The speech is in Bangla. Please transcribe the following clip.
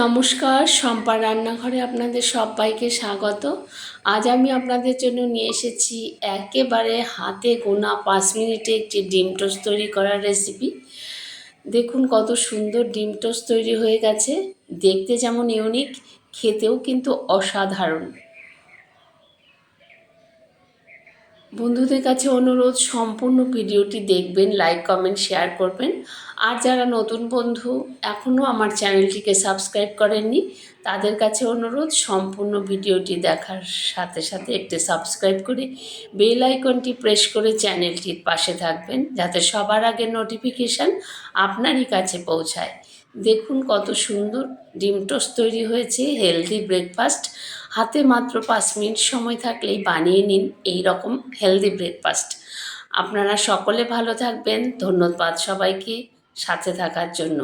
নমস্কার, শম্পা রান্নাঘরে আপনাদের সবাইকে স্বাগত। আজ আমি আপনাদের জন্য নিয়ে এসেছি একেবারে হাতে গোনা 5 মিনিটে একটি ডিম টোস্ট তৈরি করার রেসিপি। দেখুন কত সুন্দর ডিম টোস্ট তৈরি হয়ে গেছে। দেখতে যেমন ইউনিক, খেতেও কিন্তু অসাধারণ। বন্ধুদের কাছে অনুরোধ, সম্পূর্ণ ভিডিওটি দেখবেন, লাইক কমেন্ট শেয়ার করবেন। আর যারা নতুন বন্ধু এখনও আমার চ্যানেলটিকে সাবস্ক্রাইব করেননি, তাদের কাছে অনুরোধ সম্পূর্ণ ভিডিওটি দেখার সাথে সাথে একটি সাবস্ক্রাইব করে বেল আইকনটি প্রেস করে চ্যানেলটির পাশে থাকবেন, যাতে সবার আগে নোটিফিকেশান আপনারই কাছে পৌঁছায়। দেখুন কত সুন্দর ডিম টোস্ট তৈরি হয়েছে, হেলদি ব্রেকফাস্ট। হাতে মাত্র 5 মিনিট সময় থাকলেই বানিয়ে নিন এই রকম হেলদি ব্রেকফাস্ট। আপনারা সকলে ভালো থাকবেন। ধন্যবাদ সবাইকে সাথে থাকার জন্য।